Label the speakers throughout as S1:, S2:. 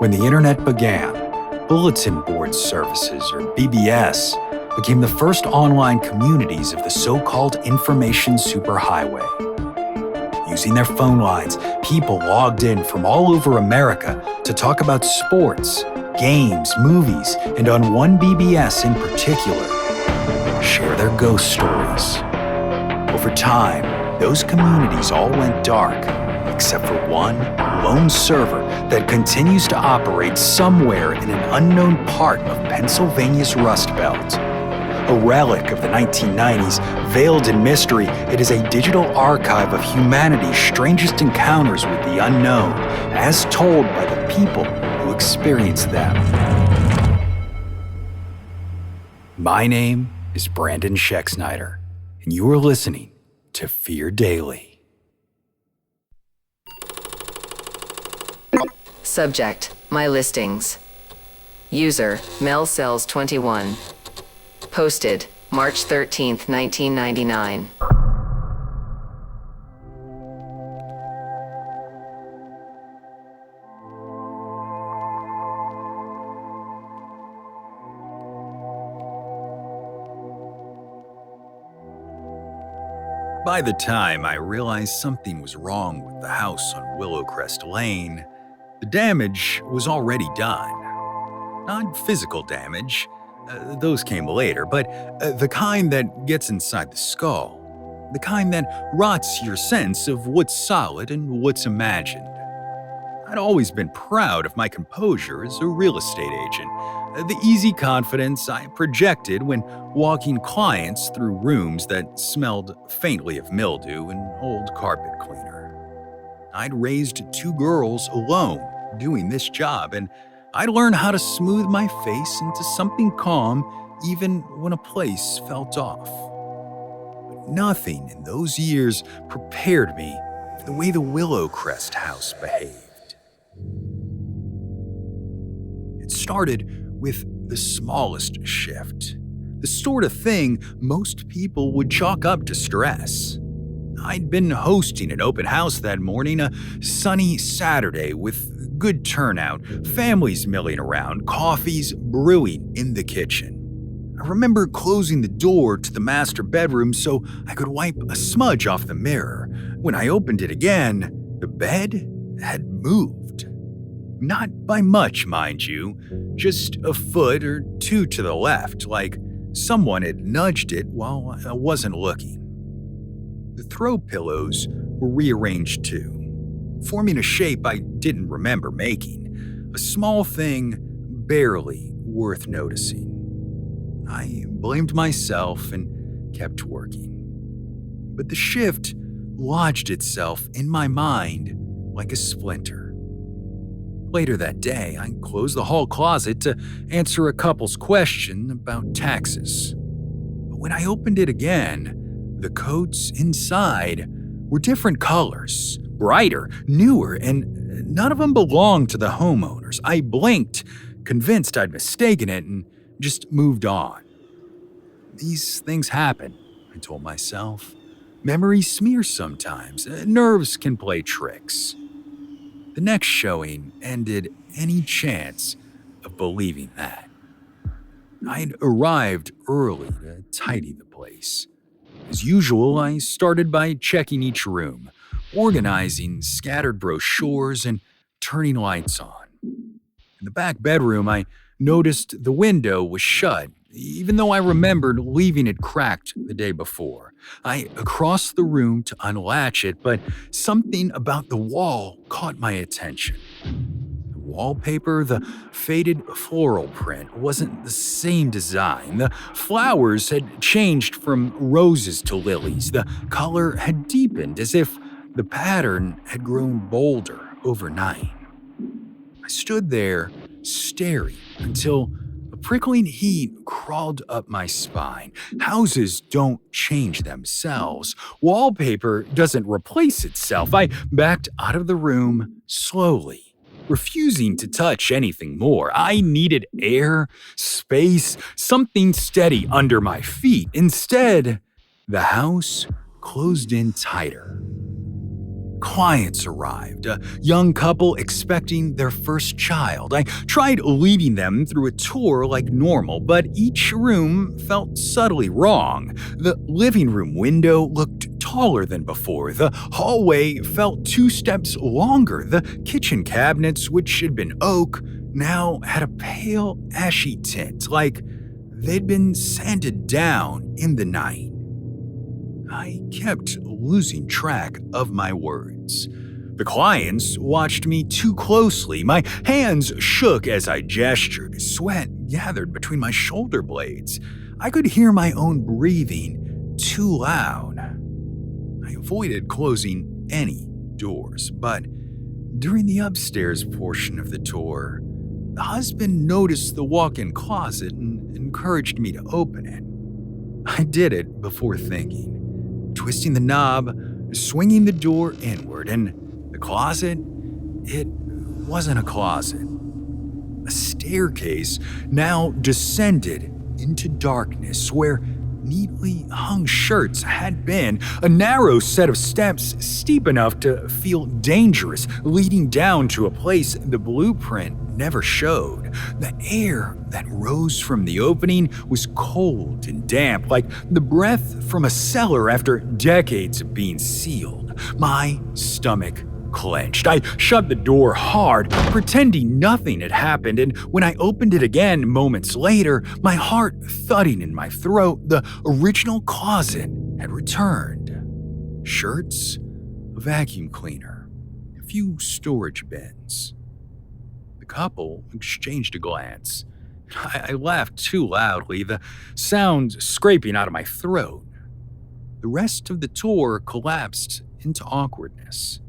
S1: When the internet began, bulletin board services, or BBS, became the first online communities of the so-called information superhighway. Using their phone lines, people logged in from all over America to talk about sports, games, movies, and on one BBS in particular, share their ghost stories. Over time, those communities all went dark, except for one lone server that continues to operate somewhere in an unknown part of Pennsylvania's Rust Belt. A relic of the 1990s, veiled in mystery, it is a digital archive of humanity's strangest encounters with the unknown, as told by the people who experienced them. My name is Brandon Schexnayder, and you are listening to Fear Daily.
S2: Subject: My listings. User: MelCells21. Posted March 13th, 1999.
S1: By the time I realized something was wrong with the house on Willowcrest Lane, the damage was already done. Not physical damage, those came later, but the kind that gets inside the skull. The kind that rots your sense of what's solid and what's imagined. I'd always been proud of my composure as a real estate agent, the easy confidence I projected when walking clients through rooms that smelled faintly of mildew and old carpet cleaner. I'd raised 2 girls alone doing this job, and I'd learned how to smooth my face into something calm even when a place felt off. But nothing in those years prepared me for the way the Willowcrest house behaved. It started with the smallest shift, the sort of thing most people would chalk up to stress. I'd been hosting an open house that morning, a sunny Saturday with good turnout, families milling around, coffees brewing in the kitchen. I remember closing the door to the master bedroom so I could wipe a smudge off the mirror. When I opened it again, the bed had moved. Not by much, mind you, just a foot or 2 to the left, like someone had nudged it while I wasn't looking. The throw pillows were rearranged too, forming a shape I didn't remember making, a small thing barely worth noticing. I blamed myself and kept working. But the shift lodged itself in my mind like a splinter. Later that day, I closed the hall closet to answer a couple's question about taxes. But when I opened it again, the coats inside were different colors, brighter, newer, and none of them belonged to the homeowners. I blinked, convinced I'd mistaken it, and just moved on. These things happen, I told myself. Memories smear sometimes. Nerves can play tricks. The next showing ended any chance of believing that. I'd arrived early to tidy the place. As usual, I started by checking each room, organizing scattered brochures and turning lights on. In the back bedroom, I noticed the window was shut, even though I remembered leaving it cracked the day before. I crossed the room to unlatch it, but something about the wall caught my attention. The wallpaper, the faded floral print, wasn't the same design. The flowers had changed from roses to lilies. The color had deepened, as if the pattern had grown bolder overnight. I stood there, staring, until a prickling heat crawled up my spine. Houses don't change themselves. Wallpaper doesn't replace itself. I backed out of the room slowly, refusing to touch anything more. I needed air, space, something steady under my feet. Instead, the house closed in tighter. Clients arrived, a young couple expecting their first child. I tried leading them through a tour like normal, but each room felt subtly wrong. The living room window looked taller than before. The hallway felt 2 steps longer. The kitchen cabinets, which had been oak, now had a pale, ashy tint, like they'd been sanded down in the night. I kept losing track of my words. The clients watched me too closely. My hands shook as I gestured. Sweat gathered between my shoulder blades. I could hear my own breathing too loud. I avoided closing any doors, but during the upstairs portion of the tour, the husband noticed the walk-in closet and encouraged me to open it. I did it before thinking. Twisting the knob, swinging the door inward, and the closet, it wasn't a closet. A staircase now descended into darkness where neatly hung shirts had been, a narrow set of steps steep enough to feel dangerous, leading down to a place the blueprint never showed. The air that rose from the opening was cold and damp, like the breath from a cellar after decades of being sealed. My stomach clenched. I shut the door hard, pretending nothing had happened, and when I opened it again moments later, my heart thudding in my throat, the original closet had returned. Shirts, a vacuum cleaner, a few storage bins. The couple exchanged a glance. I laughed too loudly, the sound scraping out of my throat. The rest of the tour collapsed into awkwardness.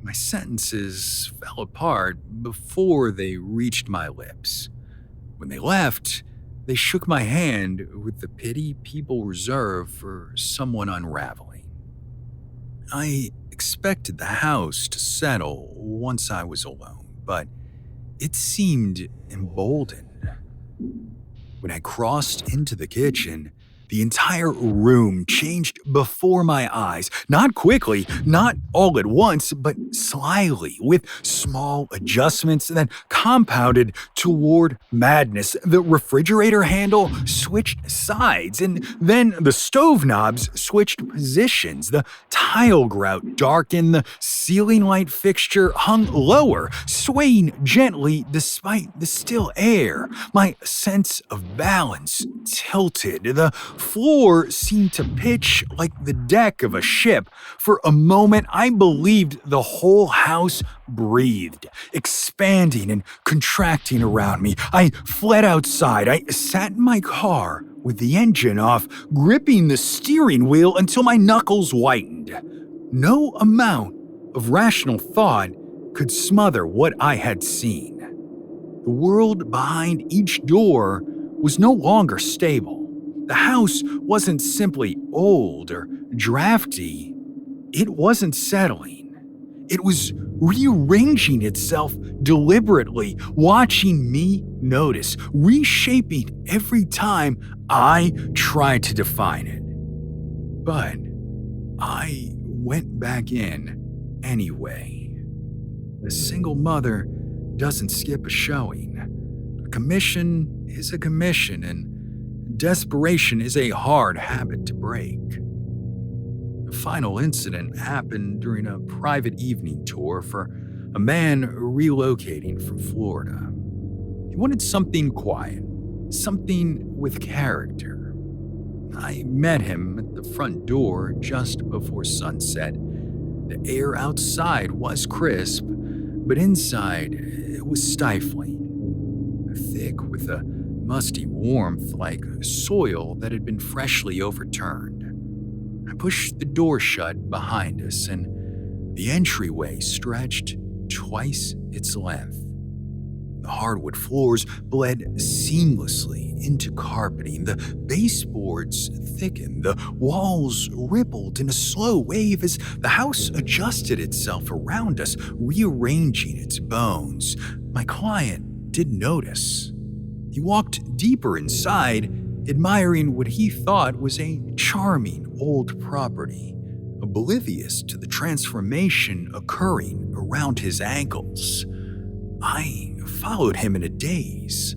S1: My sentences fell apart before they reached my lips. When they left, they shook my hand with the pity people reserve for someone unraveling. I expected the house to settle once I was alone, but it seemed emboldened. When I crossed into the kitchen, the entire room changed before my eyes. Not quickly, not all at once, but slyly, with small adjustments that compounded toward madness. The refrigerator handle switched sides, and then the stove knobs switched positions. The tile grout darkened, the ceiling light fixture hung lower, swaying gently despite the still air. My sense of balance tilted. The floor seemed to pitch like the deck of a ship. For a moment, I believed the whole house breathed, expanding and contracting around me. I fled outside. I sat in my car with the engine off, gripping the steering wheel until my knuckles whitened. No amount of rational thought could smother what I had seen. The world behind each door was no longer stable. The house wasn't simply old or drafty. It wasn't settling. It was rearranging itself deliberately, watching me notice, reshaping every time I tried to define it. But I went back in anyway. A single mother doesn't skip a showing. A commission is a commission, and desperation is a hard habit to break. The final incident happened during a private evening tour for a man relocating from Florida. He wanted something quiet, something with character. I met him at the front door just before sunset. The air outside was crisp, but inside it was stifling. Thick with a musty warmth like soil that had been freshly overturned. I pushed the door shut behind us, and the entryway stretched twice its length. The hardwood floors bled seamlessly into carpeting. The baseboards thickened. The walls rippled in a slow wave as the house adjusted itself around us, rearranging its bones. My client didn't notice. He walked deeper inside, admiring what he thought was a charming old property. oblivious to the transformation occurring around his ankles. I followed him in a daze.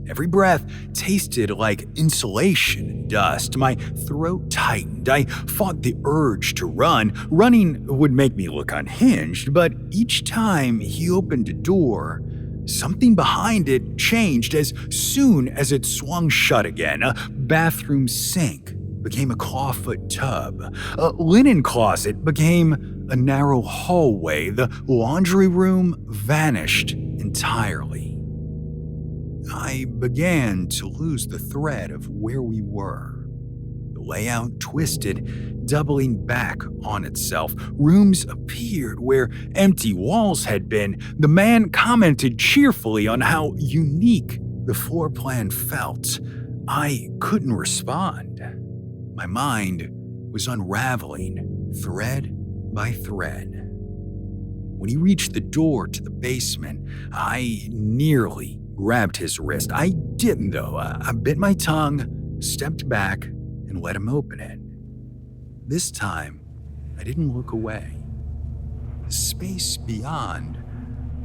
S1: Every breath tasted like insulation and dust. My throat tightened. I fought the urge to run. Running would make me look unhinged, but each time he opened a door, something behind it changed as soon as it swung shut again. A bathroom sink became a clawfoot tub. A linen closet became a narrow hallway. The laundry room vanished entirely. I began to lose the thread of where we were. The layout twisted, doubling back on itself. Rooms appeared where empty walls had been. The man commented cheerfully on how unique the floor plan felt. I couldn't respond. My mind was unraveling thread by thread. When he reached the door to the basement, I nearly grabbed his wrist. I didn't, though. I bit my tongue, stepped back, and let him open it. This time, I didn't look away. The space beyond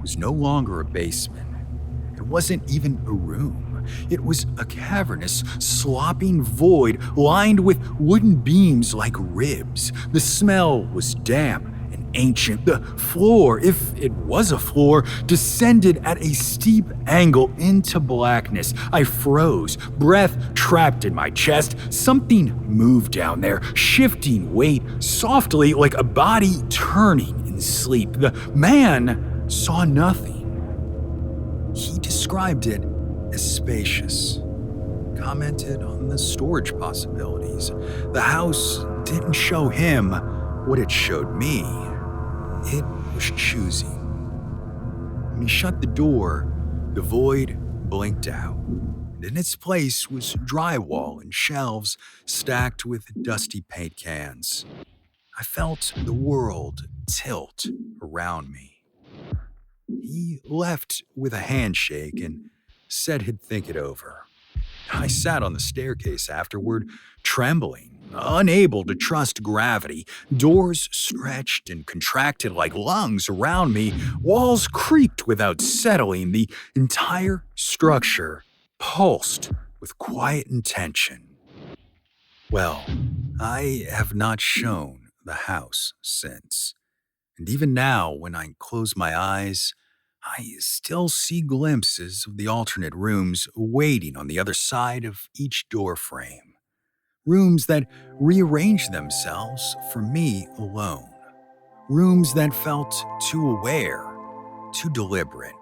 S1: was no longer a basement. It wasn't even a room. It was a cavernous, slopping void lined with wooden beams like ribs. The smell was damp and ancient. The floor, if it was a floor, descended at a steep angle into blackness. I froze, breath trapped in my chest. Something moved down there, shifting weight softly like a body turning in sleep. The man saw nothing. He described it as spacious, commented on the storage possibilities. The house didn't show him what it showed me. It was choosing. When he shut the door, the void blinked out, and in its place was drywall and shelves stacked with dusty paint cans. I felt the world tilt around me. He left with a handshake and said he'd think it over. I sat on the staircase afterward, trembling, unable to trust gravity. Doors stretched and contracted like lungs around me. Walls creaked without settling. The entire structure pulsed with quiet intention. Well, I have not shown the house since. And even now, when I close my eyes, I still see glimpses of the alternate rooms waiting on the other side of each door frame. Rooms that rearranged themselves for me alone. Rooms that felt too aware, too deliberate.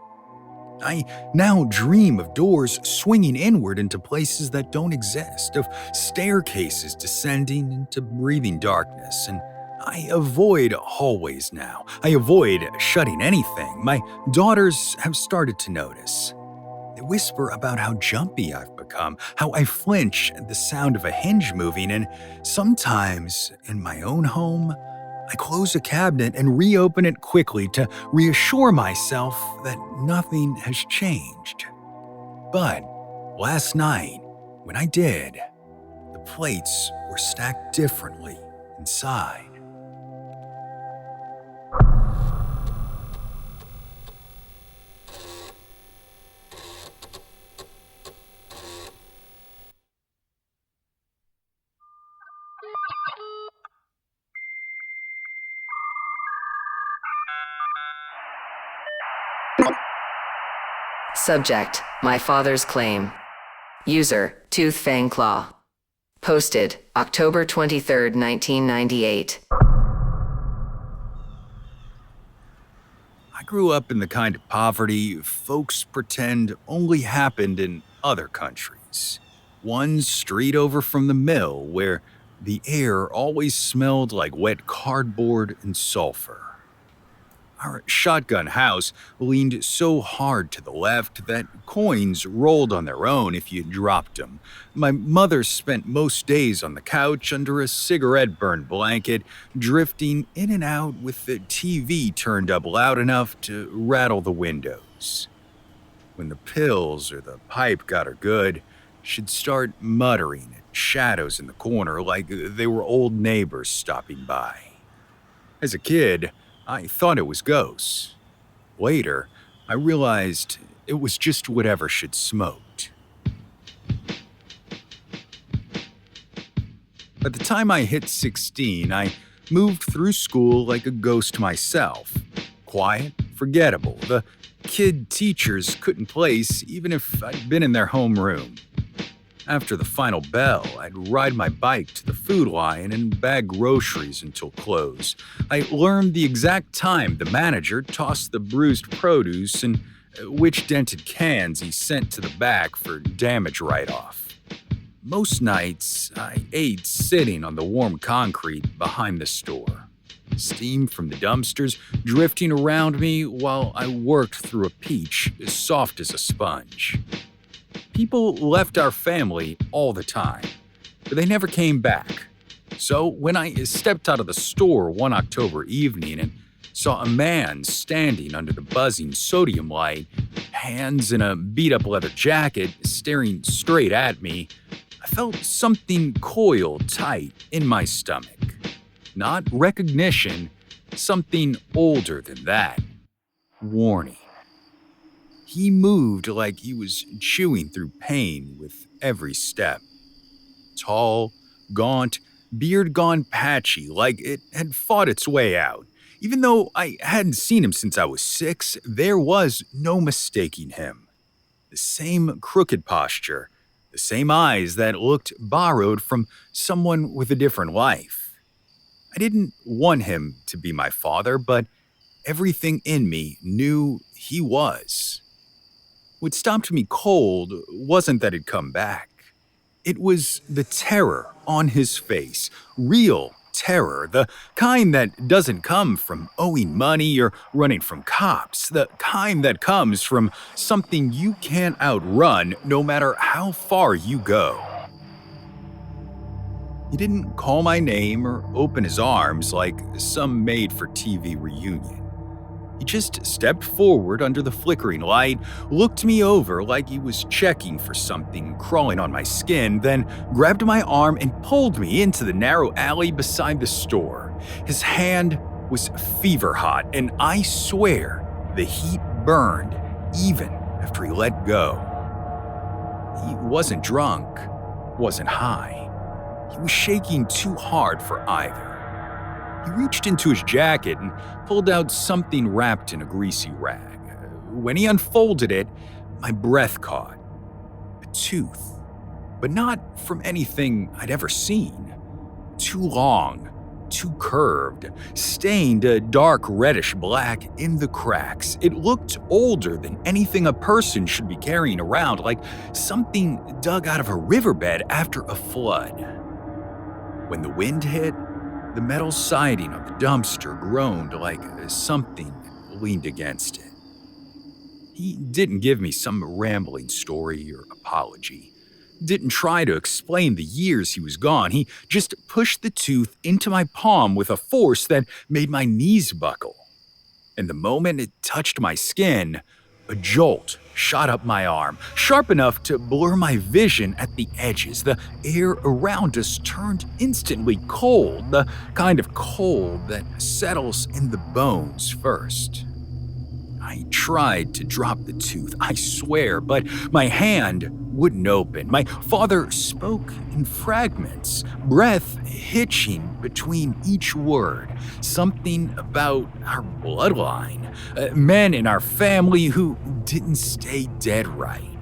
S1: I now dream of doors swinging inward into places that don't exist, of staircases descending into breathing darkness, and I avoid hallways now. I avoid shutting anything. My daughters have started to notice. They whisper about how jumpy I've become, how I flinch at the sound of a hinge moving, and sometimes, in my own home, I close a cabinet and reopen it quickly to reassure myself that nothing has changed. But last night, when I did, the plates were stacked differently inside.
S2: Subject: My father's claim. User: Tooth Fang Claw. Posted October 23, 1998.
S1: I grew up in the kind of poverty folks pretend only happened in other countries. One street over from the mill, where the air always smelled like wet cardboard and sulfur. Our shotgun house leaned so hard to the left that coins rolled on their own if you dropped them. My mother spent most days on the couch under a cigarette-burned blanket, drifting in and out with the TV turned up loud enough to rattle the windows. When the pills or the pipe got her good, she'd start muttering at shadows in the corner like they were old neighbors stopping by. As a kid, I thought it was ghosts. Later, I realized it was just whatever she'd smoked. By the time I hit 16, I moved through school like a ghost myself. Quiet, forgettable. The kid teachers couldn't place even if I'd been in their homeroom. After the final bell, I'd ride my bike to the food line and bag groceries until close. I learned the exact time the manager tossed the bruised produce and which dented cans he sent to the back for damage write-off. Most nights, I ate sitting on the warm concrete behind the store. Steam from the dumpsters drifting around me while I worked through a peach as soft as a sponge. People left our family all the time, but they never came back. So when I stepped out of the store one October evening and saw a man standing under the buzzing sodium light, hands in a beat-up leather jacket staring straight at me, I felt something coil tight in my stomach. Not recognition, something older than that. Warning. He moved like he was chewing through pain with every step. Tall, gaunt, beard gone patchy, like it had fought its way out. Even though I hadn't seen him since I was 6, there was no mistaking him. The same crooked posture, the same eyes that looked borrowed from someone with a different life. I didn't want him to be my father, but everything in me knew he was. What stopped me cold wasn't that he'd come back. It was the terror on his face, real terror, the kind that doesn't come from owing money or running from cops, the kind that comes from something you can't outrun no matter how far you go. He didn't call my name or open his arms like some made-for-TV reunion. He just stepped forward under the flickering light, looked me over like he was checking for something crawling on my skin, then grabbed my arm and pulled me into the narrow alley beside the store. His hand was fever hot, and I swear the heat burned even after he let go. He wasn't drunk, wasn't high. He was shaking too hard for either. He reached into his jacket and pulled out something wrapped in a greasy rag. When he unfolded it, my breath caught. A tooth, but not from anything I'd ever seen. Too long, too curved, stained a dark reddish black in the cracks. It looked older than anything a person should be carrying around, like something dug out of a riverbed after a flood. When the wind hit, the metal siding on the dumpster groaned like something leaned against it. He didn't give me some rambling story or apology. Didn't try to explain the years he was gone. He just pushed the tooth into my palm with a force that made my knees buckle. And the moment it touched my skin, a jolt shot up my arm, sharp enough to blur my vision at the edges. The air around us turned instantly cold, the kind of cold that settles in the bones first. I tried to drop the tooth, I swear, but my hand wouldn't open. My father spoke in fragments, breath hitching between each word. Something about our bloodline, men in our family who didn't stay dead right.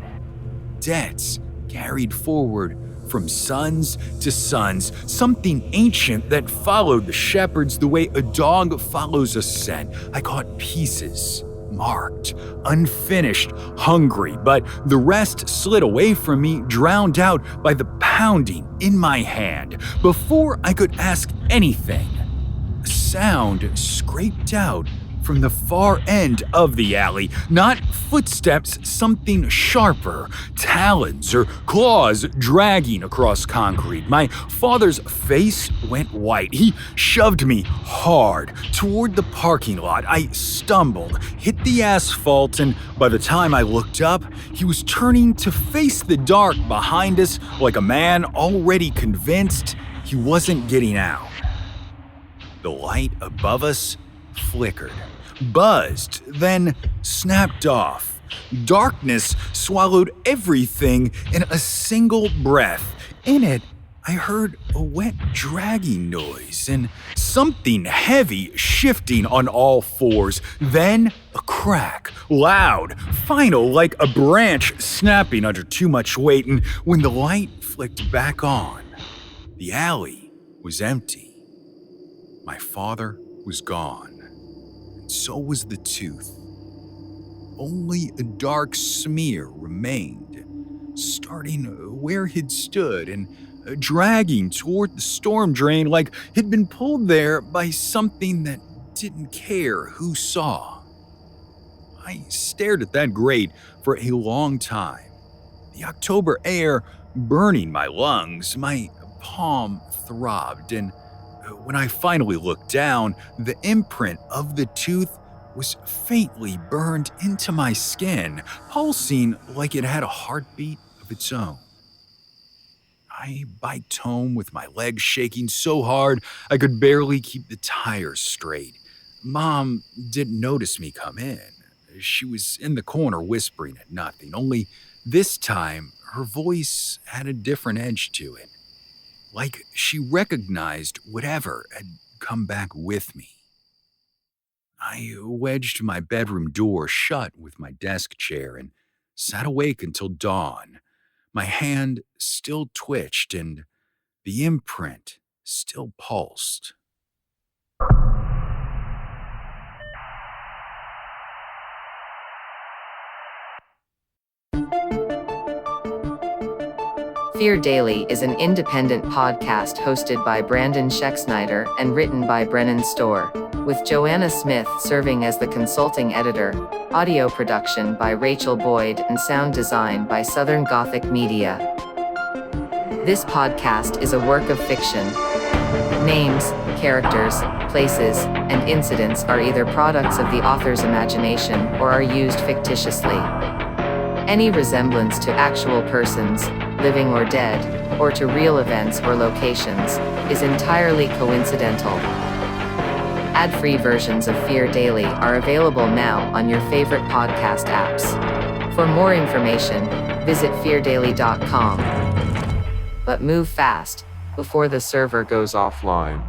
S1: Debts carried forward from sons to sons, something ancient that followed the shepherds the way a dog follows a scent. I caught pieces. Marked, unfinished, hungry, but the rest slid away from me, drowned out by the pounding in my hand. Before I could ask anything, a sound scraped out from the far end of the alley. Not footsteps, something sharper, talons or claws dragging across concrete. My father's face went white. He shoved me hard toward the parking lot. I stumbled, hit the asphalt, and by the time I looked up, he was turning to face the dark behind us like a man already convinced he wasn't getting out. The light above us flickered, buzzed, then snapped off. Darkness swallowed everything in a single breath. In it, I heard a wet dragging noise and something heavy shifting on all fours. Then a crack, loud, final, like a branch snapping under too much weight. And when the light flicked back on, the alley was empty. My father was gone, and so was the tooth. Only a dark smear remained, starting where he'd stood and dragging toward the storm drain like he'd been pulled there by something that didn't care who saw. I stared at that grate for a long time, the October air burning my lungs. My palm throbbed, and when I finally looked down, the imprint of the tooth was faintly burned into my skin, pulsing like it had a heartbeat of its own. I biked home with my legs shaking so hard I could barely keep the tires straight. Mom didn't notice me come in. She was in the corner whispering at nothing, only this time her voice had a different edge to it, like she recognized whatever had come back with me. I wedged my bedroom door shut with my desk chair and sat awake until dawn. My hand still twitched and the imprint still pulsed.
S2: Fear Daily is an independent podcast hosted by Brandon Schexnayder and written by Brennan Storr, with Joanna Smith serving as the consulting editor, audio production by Rachel Boyd, and sound design by Southern Gothic Media. This podcast is a work of fiction. Names, characters, places, and incidents are either products of the author's imagination or are used fictitiously. Any resemblance to actual persons, living or dead, or to real events or locations, is entirely coincidental. Ad-free versions of Fear Daily are available now on your favorite podcast apps. For more information, visit feardaily.com. But move fast, before the server goes offline.